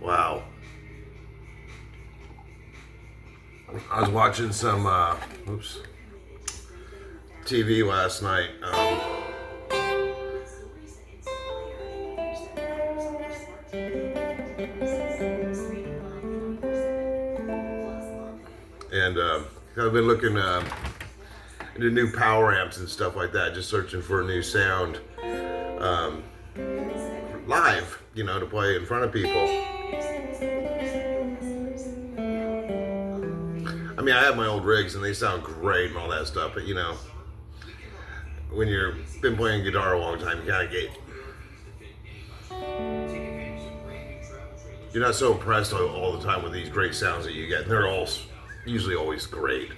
Wow. I was watching some TV last night. And I've been looking into new power amps and stuff like that, just searching for a new sound live, to play in front of people. I mean, I have my old rigs and they sound great and all that stuff, but when you've been playing guitar a long time, you kind of get, you're not so impressed all the time with these great sounds that you get. And they're all usually always great,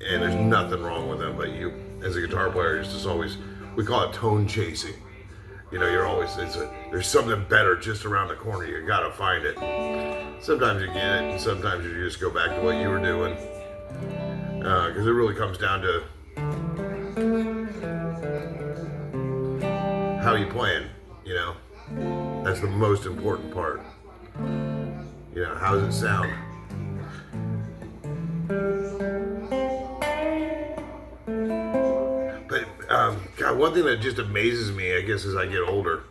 and there's nothing wrong with them. But you, as a guitar player, it's just always, we call it tone chasing. You're always, there's something better just around the corner. You gotta find it. Sometimes you get it, and sometimes you just go back to what you were doing, because it really comes down to how you playing. That's the most important part. How does it sound? But God, one thing that just amazes me, I guess, as I get older,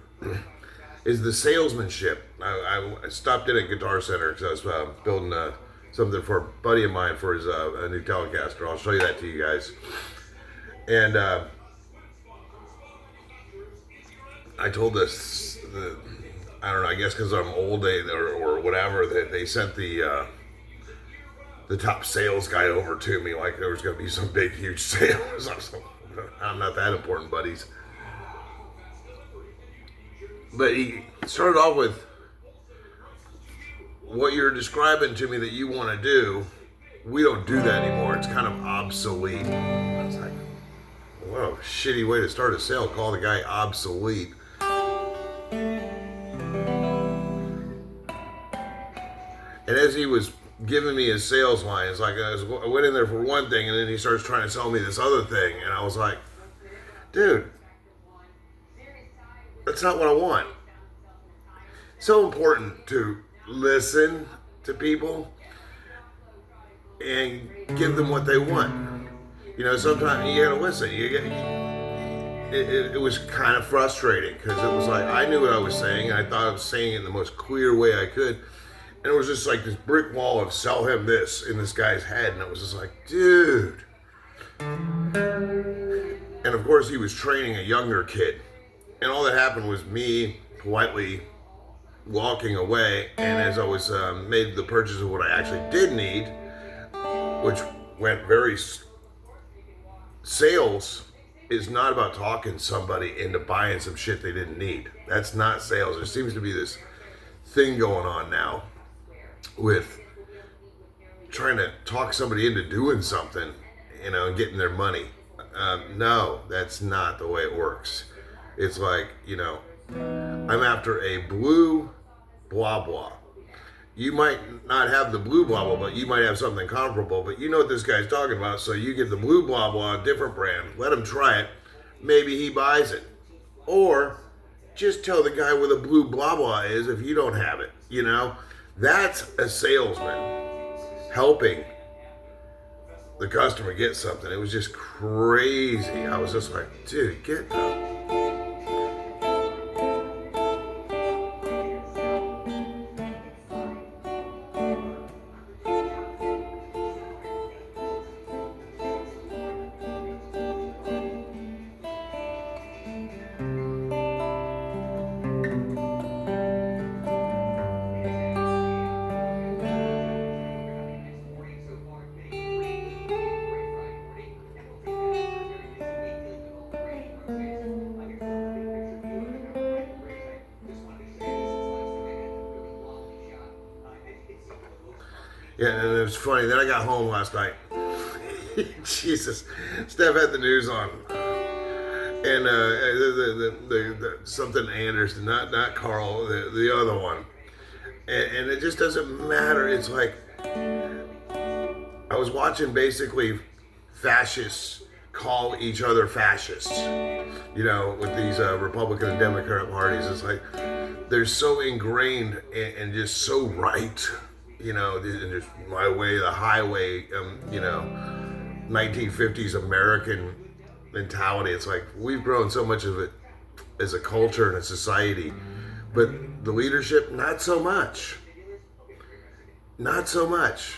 is the salesmanship. I stopped in at Guitar Center because I was building something for a buddy of mine for his a new Telecaster. I'll show you that to you guys. And I told this, I don't know, I guess because I'm old or whatever, that they sent the top sales guy over to me like there was going to be some big, huge sales. I'm not that important, buddies. But he started off with, what you're describing to me that you want to do, we don't do that anymore. It's kind of obsolete. I was like, what a shitty way to start a sale. Call the guy obsolete. And as he was giving me his sales line, it's like I went in there for one thing, and then he starts trying to sell me this other thing. And I was like, dude, that's not what I want. It's so important to listen to people and give them what they want. Sometimes you gotta listen. It was kind of frustrating because it was like I knew what I was saying, and I thought I was saying it in the most clear way I could. And it was just like this brick wall of sell him this in this guy's head. And it was just like, dude. And of course he was training a younger kid. And all that happened was me politely walking away. And as I was made the purchase of what I actually did need, which went very, sales is not about talking somebody into buying some shit they didn't need. That's not sales. There seems to be this thing going on now with trying to talk somebody into doing something, and getting their money. No, that's not the way it works. It's like, I'm after a blue blah blah. You might not have the blue blah blah, but you might have something comparable, but you know what this guy's talking about, so you get the blue blah blah, a different brand, let him try it, maybe he buys it. Or just tell the guy where the blue blah blah is if you don't have it, That's a salesman helping the customer get something. It was just crazy. I was just like, dude, get the... Yeah, and it was funny. Then I got home last night. Jesus, Steph had the news on, and the something Anderson, not Carl, the other one, and it just doesn't matter. It's like I was watching basically fascists call each other fascists, with these Republican and Democrat parties. It's like they're so ingrained and just so right. You know, and just my way, the highway. 1950s American mentality. It's like we've grown so much of it as a culture and a society, but the leadership, not so much. Not so much.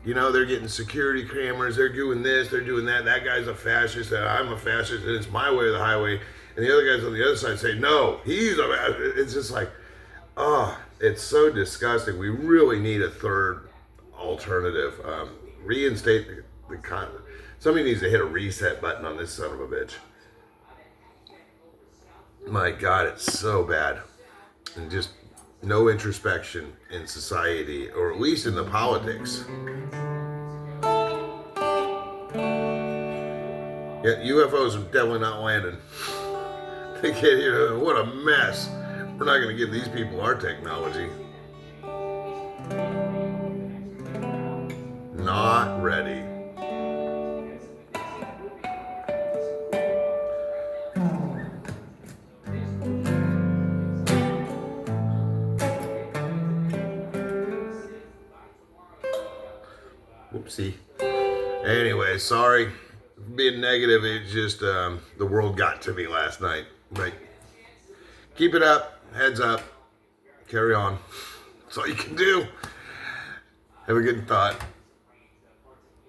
You know, they're getting security cameras, they're doing this, they're doing that. That guy's a fascist, and I'm a fascist, and it's my way or the highway. And the other guys on the other side say, no, he's a fascist. It's just like, oh, it's so disgusting. We really need a third alternative. Reinstate the somebody needs to hit a reset button on this son of a bitch. My God, it's so bad. And just no introspection in society, or at least in the politics. Yeah, UFOs are definitely not landing. They get here, what a mess. We're not going to give these people our technology. Not ready. Whoopsie. Anyway, sorry for being negative. It just, the world got to me last night. But keep it up. Heads up. Carry on. That's all you can do. Have a good thought.